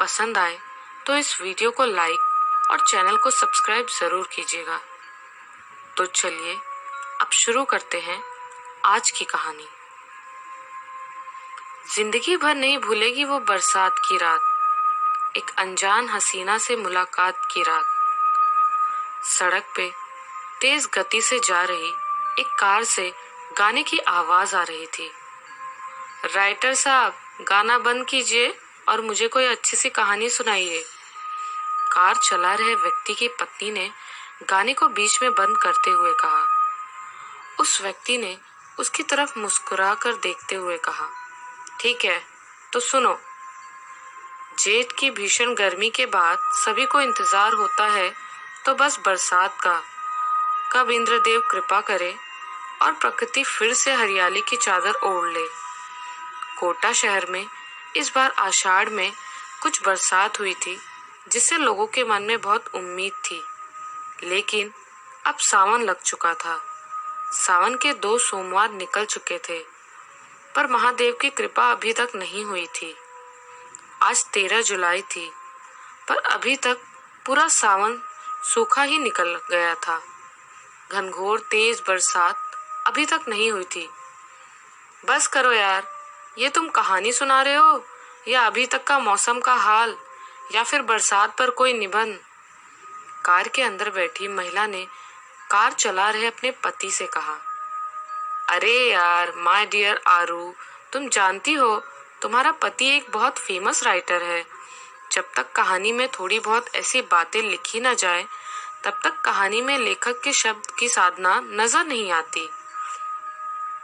पसंद आए तो इस वीडियो को लाइक और चैनल को सब्सक्राइब ज़रूर कीजिएगा। तो चलिए अब शुरू करते हैं आज की कहानी। जिंदगी भर नहीं भूलेगी वो बरसात की रात, एक अनजान हसीना से मुलाकात की रात। सड़क पे तेज गति से जा रही एक कार से गाने की आवाज आ रही थी। राइटर साहब, गाना बंद कीजिए और मुझे कोई अच्छी सी कहानी सुनाइए। कार चला रहे व्यक्ति की पत्नी ने गाने को बीच में बंद करते हुए कहा। उस व्यक्ति ने उसकी तरफ मुस्कुरा कर देखते हुए कहा, ठीक है तो सुनो। जेठ की भीषण गर्मी के बाद सभी को इंतजार होता है तो बस बरसात का, कब इंद्रदेव कृपा करे और प्रकृति फिर से हरियाली की चादर ओढ़ ले। कोटा शहर में इस बार आषाढ़ में कुछ बरसात हुई थी जिससे लोगों के मन में बहुत उम्मीद थी, लेकिन अब सावन लग चुका था। सावन के 2 सोमवार निकल चुके थे पर महादेव की कृपा अभी तक नहीं हुई थी। आज 13 जुलाई थी पर अभी तक पूरा सावन सूखा ही निकल गया था। घनघोर तेज बरसात अभी तक नहीं हुई थी। बस करो यार, ये तुम कहानी सुना रहे हो या अभी तक का मौसम का हाल या फिर बरसात पर कोई निबंध? कार के अंदर बैठी महिला ने कार चला रहे अपने पति से कहा। अरे यार माय डियर आरू, तुम जानती हो तुम्हारा पति एक बहुत फेमस राइटर है। जब तक कहानी में थोड़ी बहुत ऐसी बातें लिखी ना जाए तब तक कहानी में लेखक के शब्द की साधना नजर नहीं आती।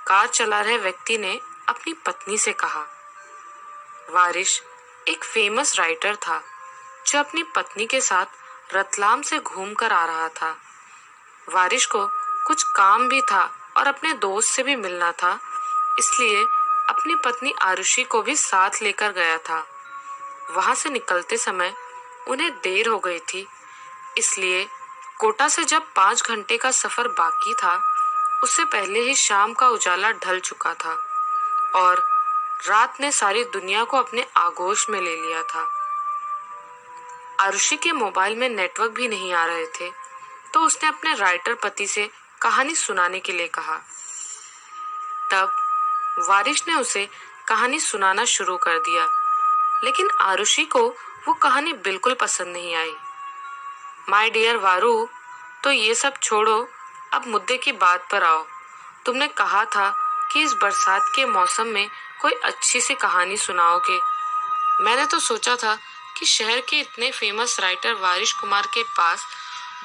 कार चला रहे व्यक्ति ने अपनी पत्नी से कहा। वारिश एक फेमस राइटर था जो अपनी पत्नी के साथ रतलाम से घूमकर आ रहा था। वारिश को कुछ काम भी था और अपने दोस्त से भी मिलना था, इसलिए अपनी पत्नी आरुषि को भी साथ लेकर गया था। वहां से निकलते समय उन्हें देर हो गई थी, इसलिए कोटा से जब 5 घंटे का सफर बाकी था उससे पहले ही शाम का उजाला ढल चुका था और रात ने सारी दुनिया को अपने आगोश में ले लिया था। आरुषि के मोबाइल में नेटवर्क भी नहीं आ रहे थे तो उसने अपने राइटर पति से कहानी सुनाने के लिए कहा। तब वारिश ने उसे कहानी सुनाना शुरू कर दिया, लेकिन आरुषि को वो कहानी बिल्कुल पसंद नहीं आई। माय डियर वारू, तो ये सब छोड़ो, अब मुद्दे की बात पर आओ। तुमने कहा था कि इस बरसात के मौसम में कोई अच्छी सी कहानी सुनाओगे। मैंने तो सोचा था कि शहर के इतने फेमस राइटर वारिश कुमार के पास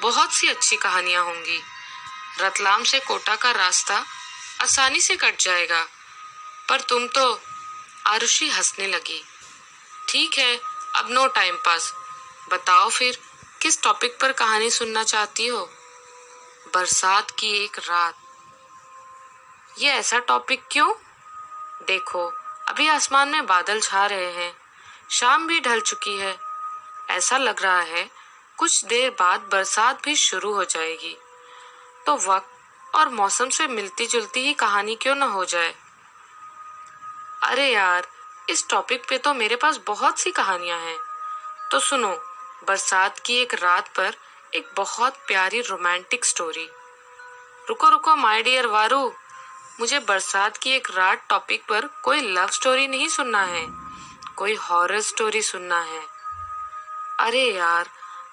बहुत सी अच्छी कहानियां होंगी। रतलाम से कोटा का रास्ता आसानी से कट जाएगा, पर तुम तो। आरुषि हंसने लगी। ठीक है, अब नो टाइम पास, बताओ फिर किस टॉपिक पर कहानी सुनना चाहती हो? बरसात की एक रात। ये ऐसा टॉपिक क्यों? देखो, अभी आसमान में बादल छा रहे हैं, शाम भी ढल चुकी है। ऐसा लग रहा है कुछ देर बाद बरसात भी शुरू हो जाएगी, तो वक्त और मौसम से मिलती जुलती ही कहानी क्यों न हो जाए। अरे यार, इस टॉपिक पे तो मेरे पास बहुत सी कहानियां हैं। तो सुनो, बरसात की एक रात पर एक बहुत प्यारी रोमांटिक स्टोरी। रुको रुको माय डियर वारू, मुझे बरसात की एक रात टॉपिक पर कोई लव स्टोरी नहीं सुनना है, कोई हॉरर स्टोरी सुनना है। अरे यार,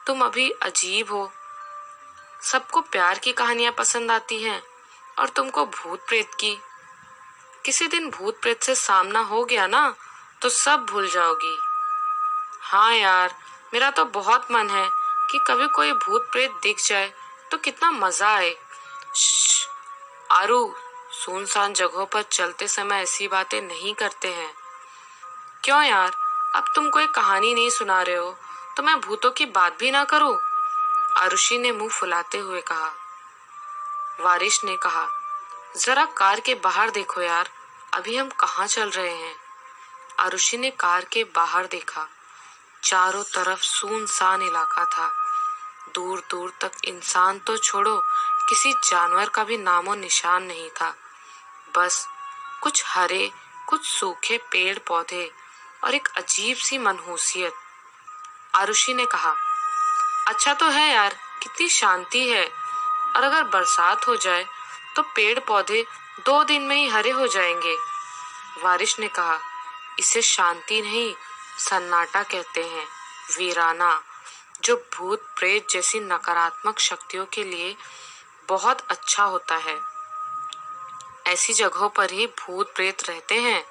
तुम अभी अजीब हो। सबको प्यार की कहानियां पसंद आती हैं और तुमको भूत प्रेत की। किसी दिन भूत प्रेत से सामना हो गया ना तो सब भूल जाओगी। हाँ यार, मेरा तो बहुत मन है कि कभी कोई भूत प्रेत दिख जाए तो कितना मजा आए। आरू, सुनसान जगहों पर चलते समय ऐसी बातें नहीं करते हैं। क्यों यार, अब तुम कोई कहानी नहीं सुना रहे हो तो मैं भूतों की बात भी ना करूं? आरुषि ने मुंह फुलाते हुए कहा। वारिश ने कहा, जरा कार के बाहर देखो यार, अभी हम कहाँ चल रहे हैं? आरुषि ने कार के बाहर देखा। चारों तरफ सुनसान इलाका था। दूर दूर तक इंसान तो छोड़ो, किसी जानवर का भी नामो निशान नहीं था। बस कुछ हरे, कुछ सूखे पेड़ पौधे और एक अजीब सी मनहूसियत। आरुषि ने कहा, अच्छा तो है यार, कितनी शांति है। और अगर बरसात हो जाए तो पेड़ पौधे 2 दिन में ही हरे हो जाएंगे। वारिश ने कहा, इसे शांति नहीं, सन्नाटा कहते हैं, वीराना, जो भूत प्रेत जैसी नकारात्मक शक्तियों के लिए बहुत अच्छा होता है। ऐसी जगहों पर ही भूत प्रेत रहते हैं।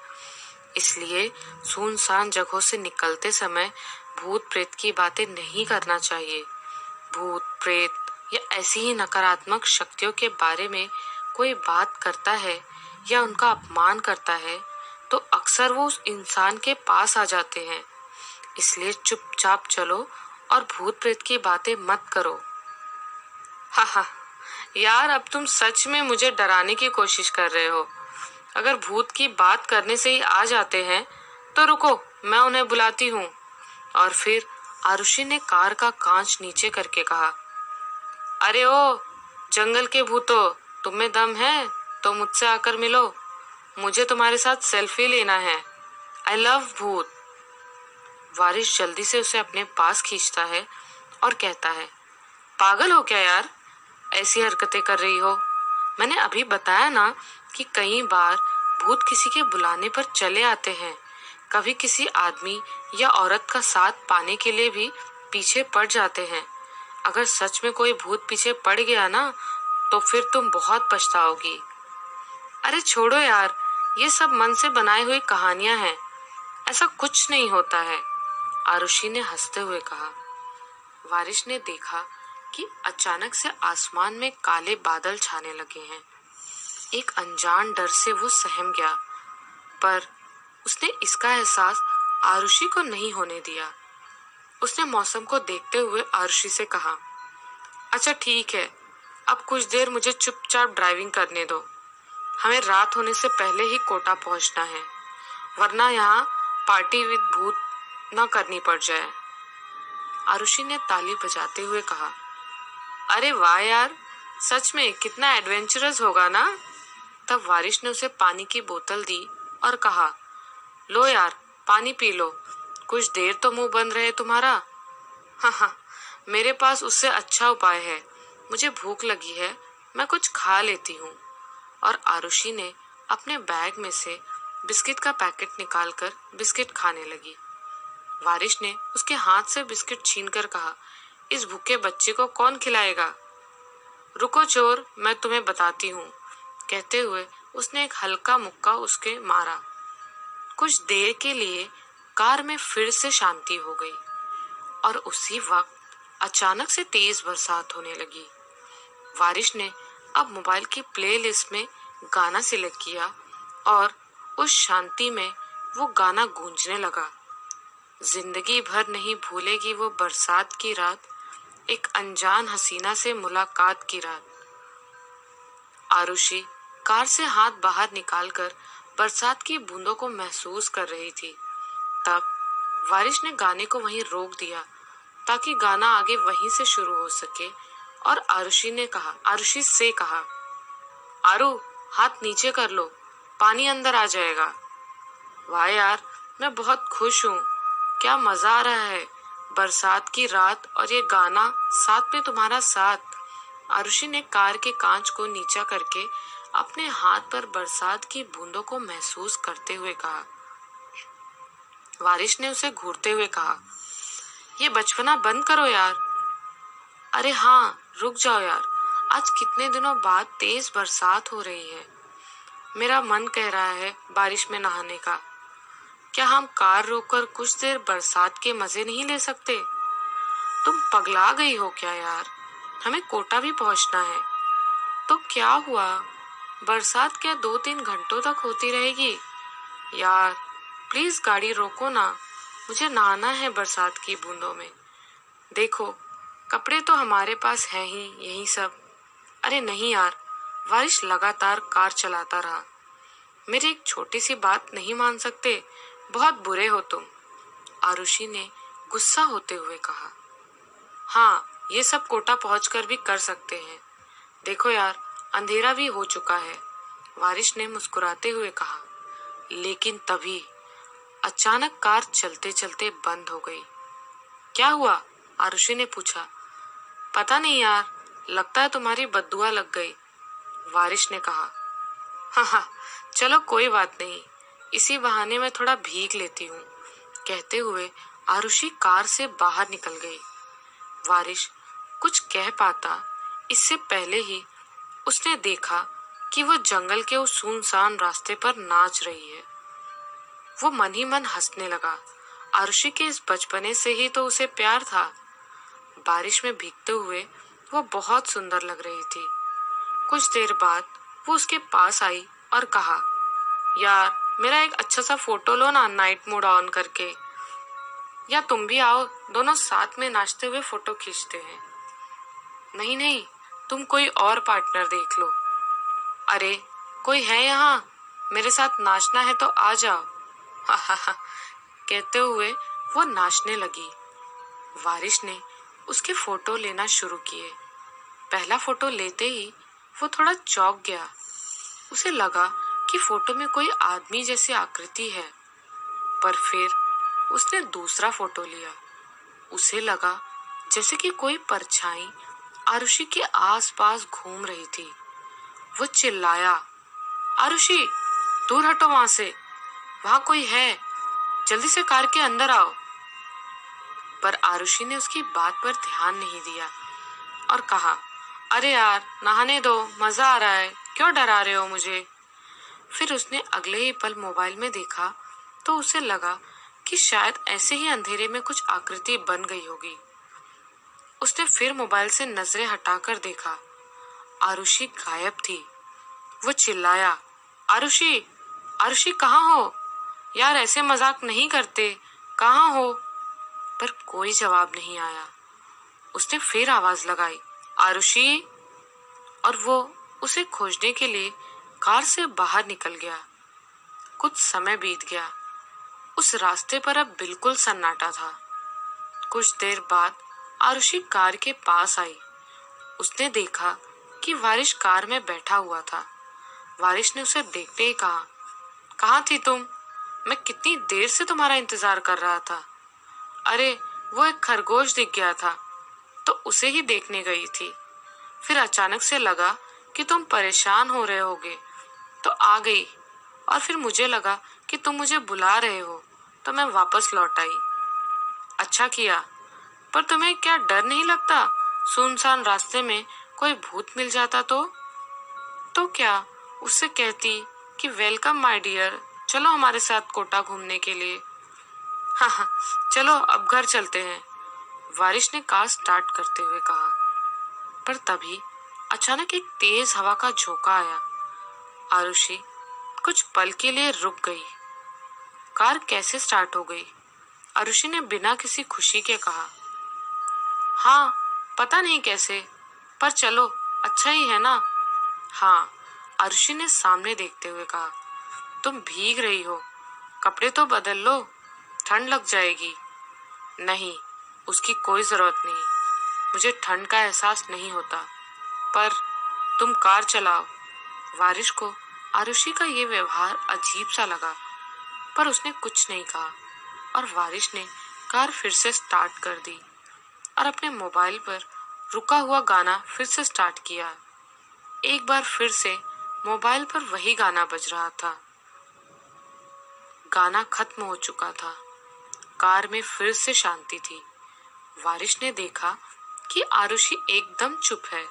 इसलिए सुनसान जगहों से निकलते समय भूत प्रेत की बातें नहीं करना चाहिए। भूत प्रेत या ऐसी ही नकारात्मक शक्तियों के बारे में कोई बात करता है या उनका अपमान करता है तो अक्सर वो उस इंसान के पास आ जाते हैं। इसलिए चुपचाप चलो और भूत प्रेत की बातें मत करो। हा हा, यार अब तुम सच में मुझे डराने की कोशिश कर रहे हो। अगर भूत की बात करने से ही आ जाते हैं तो रुको, मैं उन्हें बुलाती हूँ। और फिर आरुषि ने कार का कांच नीचे करके कहा, अरे ओ जंगल के भूतों, तुम में दम है तो मुझसे आकर मिलो। मुझे तुम्हारे साथ सेल्फी लेना है। आई लव भूत। वारिश जल्दी से उसे अपने पास खींचता है और कहता है, पागल हो क्या यार, ऐसी हरकतें कर रही हो। मैंने अभी बताया ना कि कई बार भूत किसी के बुलाने पर चले आते हैं। कभी किसी आदमी या औरत का साथ पाने के लिए भी पीछे पड़ जाते हैं। अगर सच में कोई भूत पीछे पड़ गया ना तो फिर तुम बहुत पछताओगी। अरे छोड़ो यार, ये सब मन से बनाई हुई कहानियां हैं, ऐसा कुछ नहीं होता है, आरुषि ने हंसते हुए कहा। वारिश ने देखा कि अचानक से आसमान में काले बादल छाने लगे हैं। एक अनजान डर से वो सहम गया, पर उसने इसका एहसास आरुषि को नहीं होने दिया। उसने मौसम को देखते हुए आरुषि से कहा, अच्छा ठीक है, अब कुछ देर मुझे चुपचाप ड्राइविंग करने दो। हमें रात होने से पहले ही कोटा पहुंचना है, वरना यहाँ पार्टी विद भूत न करनी पड़ जाए। आरुषि ने ताली बजाते हुए कहा, अरे वाह यार, सच में कितना एडवेंचरस होगा ना। तब वारिश ने उसे पानी की बोतल दी और कहा, लो यार पानी पी लो, कुछ देर तो मुंह बंद रहे तुम्हारा। हाँ हाँ, मेरे पास उससे अच्छा उपाय है, मुझे भूख लगी है, मैं कुछ खा लेती हूँ। और आरुषि ने अपने बैग में से बिस्किट का पैकेट निकालकर बिस्किट खाने लगी। वारिश ने उसके हाथ से बिस्किट छीनकर कहा, इस भूखे बच्चे को कौन खिलाएगा। रुको चोर, मैं तुम्हें बताती हूँ, कहते हुए उसने एक हल्का मुक्का उसके मारा। कुछ देर के लिए कार में फिर से शांति हो गई और उसी वक्त अचानक से तेज बरसात होने लगी। वारिश ने अब मोबाइल की प्लेलिस्ट में गाना सिलेक्ट किया और उस शांति में वो गाना गूंजने लगा। जिंदगी भर नहीं भूलेगी वो बरसात की रात, एक अनजान हसीना से मुलाकात की रात। आरुषि कार से हाथ बाहर निकालकर बरसात की बूंदों को महसूस कर रही थी। तब वारिश ने गाने को वहीं रोक दिया ताकि गाना आगे वहीं से शुरू हो सके और आरुषि से कहा, आरु हाथ नीचे कर लो, पानी अंदर आ जाएगा। वाह यार, मैं बहुत खुश हूँ, क्या मजा आ रहा है, बरसात की रात और ये गाना, साथ में तुम्हारा साथ। आरुषि ने कार के कांच को नीचा करके अपने हाथ पर बरसात की बूंदों को महसूस करते हुए कहा। वारिश ने उसे घूरते हुए कहा, ये बचपना बंद करो यार। अरे हाँ, रुक जाओ यार, आज कितने दिनों बाद तेज बरसात हो रही है, मेरा मन कह रहा है बारिश में नहाने का। क्या हम कार रोककर कुछ देर बरसात के मजे नहीं ले सकते। तुम पगला गई हो क्या यार, हमें कोटा भी पहुंचना है। तो क्या हुआ, बरसात क्या 2-3 घंटों तक होती रहेगी। यार प्लीज गाड़ी रोको ना, मुझे नहाना है बरसात की बूंदों में। देखो कपड़े तो हमारे पास है ही, यही सब। अरे नहीं यार, बारिश लगातार कार चलाता रहा। मेरी एक छोटी सी बात नहीं मान सकते, बहुत बुरे हो तुम, आरुषि ने गुस्सा होते हुए कहा। हाँ, ये सब कोटा पहुंचकर भी कर सकते हैं। देखो यार, अंधेरा भी हो चुका है, वारिश ने मुस्कुराते हुए कहा। लेकिन तभी अचानक कार चलते चलते बंद हो गई। क्या हुआ? आरुषि ने पूछा। पता नहीं यार, लगता है तुम्हारी बद्दुआ लग गई, वारिश ने कहा। हाँ हाँ, चलो कोई बात नहीं, इसी बहाने मैं थोड़ा भीग लेती हूँ, कहते हुए आरुषि कार से बाहर निकल गई। वारिश कुछ कह पाता इससे पहले ही उसने देखा कि वो जंगल के उस सुनसान रास्ते पर नाच रही है। वो मन ही मन हंसने लगा। आरुषि के इस बचपने से ही तो उसे प्यार था। बारिश में भीगते हुए वो बहुत सुंदर लग रही थी। कुछ देर बाद वो उसके पास आई और कहा, यार मेरा एक अच्छा सा फोटो लो ना, नाइट मोड ऑन करके, या तुम भी आओ, दोनों साथ में नाचते हुए फोटो खींचते हैं। नहीं नहीं, तुम कोई और पार्टनर देख लो। अरे कोई है यहाँ, मेरे साथ नाचना है तो आ जाओ। हा हा हा, कहते हुए वो नाचने लगी। वारिश ने उसके फोटो लेना शुरू किए। पहला फोटो लेते ही वो थोड़ा चौंक गया। उसे लगा कि फोटो में कोई आदमी जैसी आकृति है, पर फिर उसने दूसरा फोटो लिया। उसे लगा जैसे कि कोई परछाई आरुषि के आसपास घूम रही थी। वो चिल्लाया, आरुषि दूर हटो वहां से, वहां कोई है, जल्दी से कार के अंदर आओ। पर आरुषि ने उसकी बात पर ध्यान नहीं दिया और कहा, अरे यार नहाने दो, मजा आ रहा है, क्यों डरा रहे हो मुझे। फिर उसने अगले ही पल मोबाइल में देखा तो उसे लगा कि शायद ऐसे ही अंधेरे में कुछ आकृति बन गई होगी। उसने फिर मोबाइल से नजरें हटाकर देखा। आरुषि गायब थी। वो चिल्लाया, आरुषि, आरुषि कहाँ हो? यार ऐसे मजाक नहीं करते, कहाँ हो? पर कोई जवाब नहीं आया। उसने फिर आवाज लगाई, आरुषि, और वो उसे खोजने के लिए कार से बाहर निकल गया। कुछ समय बीत गया। उस रास्ते पर अब बिल्कुल सन्नाटा था। कुछ देर बाद आरुषि कार के पास आई। उसने देखा कि वारिश कार में बैठा हुआ था। वारिश ने उसे देखते ही कहा, कहाँ थी तुम? मैं कितनी देर से तुम्हारा इंतजार कर रहा था। अरे वो एक खरगोश दिख गया था तो उसे ही देखने गई थी। फिर अचानक से लगा कि तुम परेशान हो रहे होगे तो आ गई, और फिर मुझे लगा कि तुम मुझे बुला रहे हो तो मैं वापस लौट आई। अच्छा किया। पर तुम्हें क्या डर नहीं लगता, सुनसान रास्ते में कोई भूत मिल जाता तो? तो क्या उससे कहती कि वेलकम माय डियर, चलो हमारे साथ कोटा घूमने के लिए। हाँ हाँ, चलो अब घर चलते हैं, वारिश ने कार स्टार्ट करते हुए कहा। पर तभी अचानक एक तेज हवा का झोंका आया। आरुषि कुछ पल के लिए रुक गई। कार कैसे स्टार्ट हो गई? आरुषि ने बिना किसी खुशी के कहा। हाँ, पता नहीं कैसे, पर चलो अच्छा ही है ना। हाँ, आरुषि ने सामने देखते हुए कहा। तुम भीग रही हो, कपड़े तो बदल लो, ठंड लग जाएगी। नहीं, उसकी कोई जरूरत नहीं, मुझे ठंड का एहसास नहीं होता। पर तुम कार चलाओ। वारिश को आरुषि का ये व्यवहार अजीब सा लगा, पर उसने कुछ नहीं कहा और वारिश ने कार फिर से स्टार्ट कर दी और अपने मोबाइल पर रुका हुआ गाना फिर से स्टार्ट किया। एक बार फिर से मोबाइल पर वही गाना बज रहा था। गाना खत्म हो चुका था। कार में फिर से शांति थी। वारिश ने देखा कि आरुषि एकदम चुप है।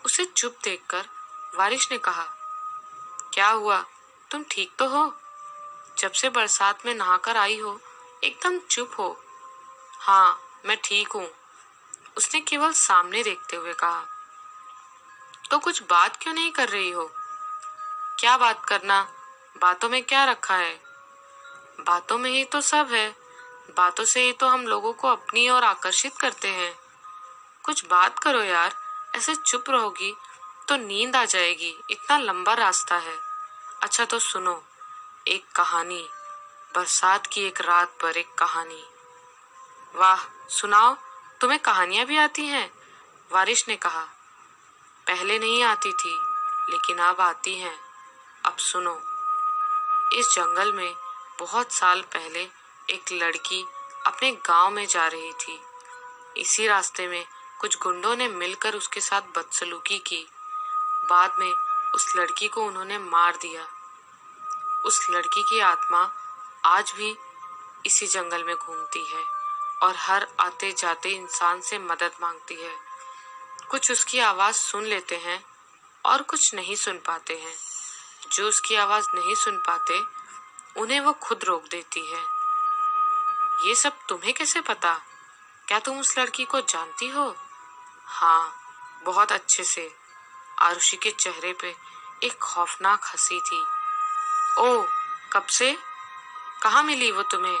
उसे चुप देखकर वारिश ने कहा, क्या हुआ, तुम ठीक तो हो? जब से बरसात में नहाकर आई हो एकदम चुप हो। हाँ मैं ठीक हूँ, उसने केवल सामने देखते हुए कहा। तो कुछ बात क्यों नहीं कर रही हो? क्या बात करना, बातों में क्या रखा है? बातों में ही तो सब है, बातों से ही तो हम लोगों को अपनी ओर आकर्षित करते हैं। कुछ बात करो यार, ऐसे चुप रहोगी तो नींद आ जाएगी, इतना लंबा रास्ता है। अच्छा तो सुनो, एक कहानी, बरसात की एक रात पर एक कहानी। वाह, सुनाओ, तुम्हें कहानियां भी आती हैं? वारिश ने कहा। पहले नहीं आती थी, लेकिन अब आती हैं। अब सुनो। इस जंगल में बहुत साल पहले एक लड़की अपने गांव में जा रही थी। इसी रास्ते में कुछ गुंडों ने मिलकर उसके साथ बदसलूकी की। बाद में उस लड़की को उन्होंने मार दिया। उस लड़की की आत्मा आज भी इसी जंगल में घूमती है और हर आते जाते इंसान से मदद मांगती है। कुछ उसकी आवाज सुन लेते हैं और कुछ नहीं सुन पाते हैं। जो उसकी आवाज नहीं सुन पाते उन्हें वो खुद रोक देती है। ये सब तुम्हें कैसे पता? क्या तुम उस लड़की को जानती हो? हाँ, बहुत अच्छे से। आरुषि के चेहरे पे एक खौफनाक हंसी थी। ओह, कब से? कहाँ मिली वो तुम्हें?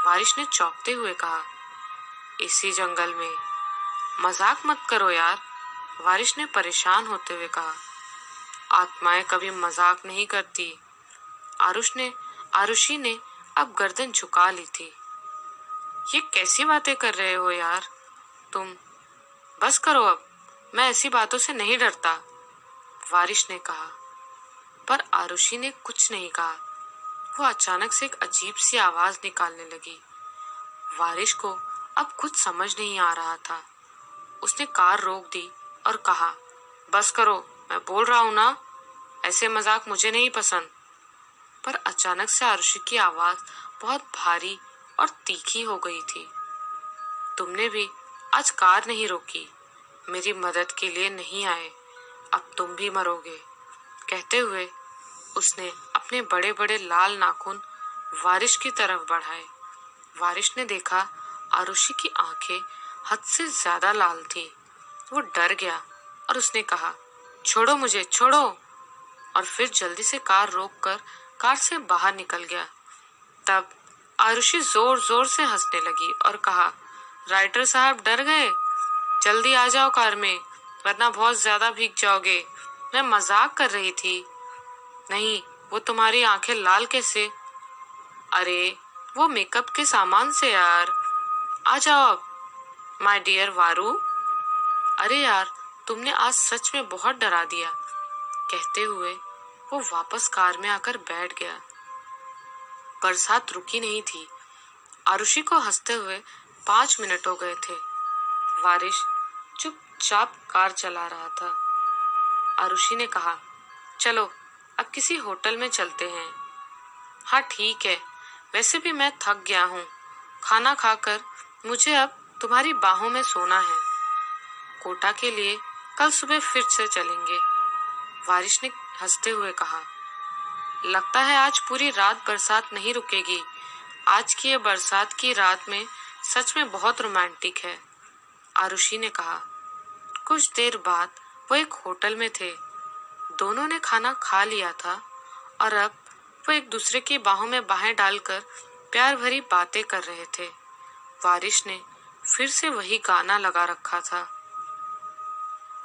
वारिश ने चौंकते हुए कहा। इसी जंगल में। मजाक मत करो यार, वारिश ने परेशान होते हुए कहा। आत्माएं कभी मजाक नहीं करती। आरुषि ने अब गर्दन झुका ली थी। ये कैसी बातें कर रहे हो यार तुम? बस करो अब, मैं ऐसी बातों से नहीं डरता, वारिश ने कहा। पर आरुषि ने कुछ नहीं कहा। वो अचानक से एक अजीब सी आवाज निकालने लगी। वारिश को अब कुछ समझ नहीं आ रहा था। उसने कार रोक दी और कहा, बस करो, मैं बोल रहा हूं ना, ऐसे मजाक मुझे नहीं पसंद। पर अचानक से आरुषि की आवाज बहुत भारी और तीखी हो गई थी। तुमने भी आज कार नहीं रोकी, मेरी मदद के लिए नहीं आए, अब तुम भी मरोगे। कहते हुए उसने अपने बड़े बड़े लाल नाखून वारिश की तरफ बढ़ाए। वारिश ने देखा आरुषि की आंखें हद से ज्यादा लाल थी। वो डर गया और उसने कहा, छोड़ो मुझे, छोड़ो। और फिर जल्दी से कार रोककर कार से बाहर निकल गया। तब आरुषि जोर जोर से हंसने लगी और कहा, राइटर साहब डर गए? जल्दी आ जाओ कार में, वरना बहुत ज्यादा भीग जाओगे। मैं मजाक कर रही थी। नहीं, वो तुम्हारी आंखें लाल कैसे? अरे, वो मेकअप के सामान से यार। आ जाओ अब, माय डियर वारू। अरे यार, तुमने आज सच में बहुत डरा दिया। कहते हुए वो वापस कार में आकर बैठ गया। बरसात रुकी नहीं थी। आरुषि को हंसते हुए 5 मिनट हो गए थे। वारिश चुपचाप कार चला रहा था। आरुषि ने कहा, चलो अब किसी होटल में चलते हैं। हाँ ठीक है, वैसे भी मैं थक गया हूँ। खाना खाकर मुझे अब तुम्हारी बाहों में सोना है। कोटा के लिए कल सुबह फिर से चलेंगे, वारिश ने हंसते हुए कहा। लगता है आज पूरी रात बरसात नहीं रुकेगी। आज की ये बरसात की रात में सच में बहुत रोमांटिक है, आरुषि ने कहा। कुछ देर बाद वो एक होटल में थे। दोनों ने खाना खा लिया था और अब वो एक दूसरे की बाहों में बाहें डालकर प्यार भरी बातें कर रहे थे। वारिश ने फिर से वही गाना लगा रखा था।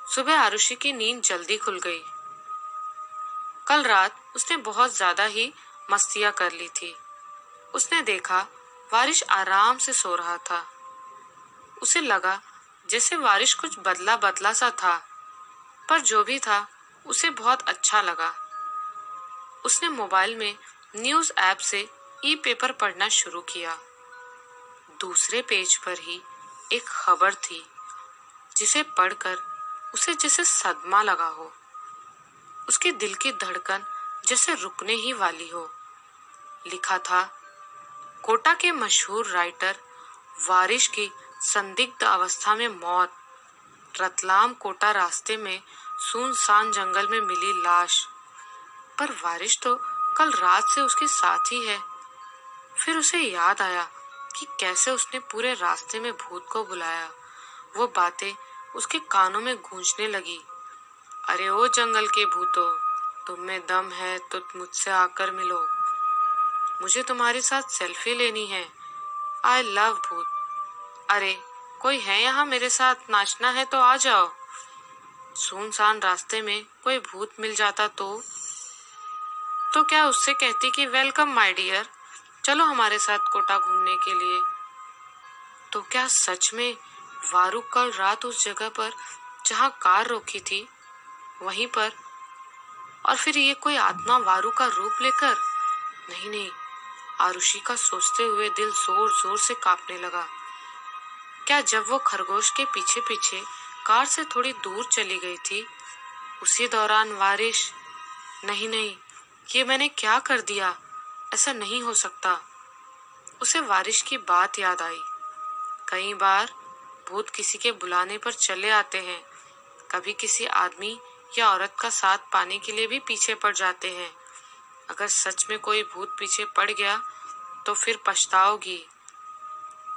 सुबह आरुषि की नींद जल्दी खुल गई। कल रात उसने बहुत ज्यादा ही मस्तियां कर ली थी। उसने देखा वारिश आराम से सो रहा था। उसे लगा जैसे वारिश कुछ बदला बदला सा था, पर जो भी था उसे बहुत अच्छा लगा। उसने मोबाइल में न्यूज ऐप से ई पेपर पढ़ना शुरू किया। दूसरे पेज पर ही एक खबर थी जिसे पढ़कर उसे जैसे सदमा लगा हो। उसके दिल की धड़कन जैसे रुकने ही वाली हो। लिखा था, कोटा के मशहूर राइटर वारिश की संदिग्ध अवस्था में मौत। रतलाम कोटा रास्ते में सुनसान जंगल में मिली लाश। पर वारिश तो कल रात से उसके साथ ही है। फिर उसे याद आया कि कैसे उसने पूरे रास्ते में भूत को बुलाया। वो बातें उसके कानों में गूंजने लगी। अरे ओ जंगल के भूतों, तुम में दम है तो मुझसे आकर मिलो। मुझे तुम्हारे साथ सेल्फी लेनी है। आई लव भूत। अरे कोई है यहाँ मेरे साथ नाचना है तो आ जाओ। सुनसान रास्ते में कोई भूत मिल जाता तो क्या उससे कहती कि वेलकम माय डियर, चलो हमारे साथ कोटा घूमने के लिए। तो क्या सच में वारू कल रात उस जगह पर जहाँ कार रोकी थी वहीं पर, और फिर ये कोई आत्मा वारू का रूप लेकर? नहीं, आरुषि का सोचते हुए दिल जोर जोर से कांपने लगा। क्या जब वो खरगोश के पीछे पीछे कार से थोड़ी दूर चली गई थी, उसी दौरान बारिश? नहीं नहीं, ये मैंने क्या कर दिया? ऐसा नहीं हो सकता। उसे बारिश की बात याद आई। कई बार भूत किसी के बुलाने पर चले आते हैं, कभी किसी आदमी या औरत का साथ पाने के लिए भी पीछे पड़ जाते हैं। अगर सच में कोई भूत पीछे पड़ गया तो फिर पछताओगी।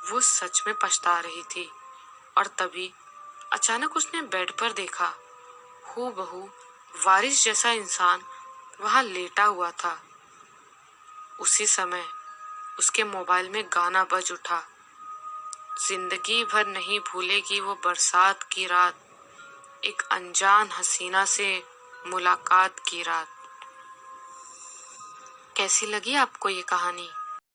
वो सच में पछता रही थी और तभी अचानक उसने बेड पर देखा, हूबहू वारिस जैसा इंसान वहां लेटा हुआ था। उसी समय उसके मोबाइल में गाना बज उठा, जिंदगी भर नहीं भूलेगी वो बरसात की रात, एक अनजान हसीना से मुलाकात की रात। कैसी लगी आपको ये कहानी?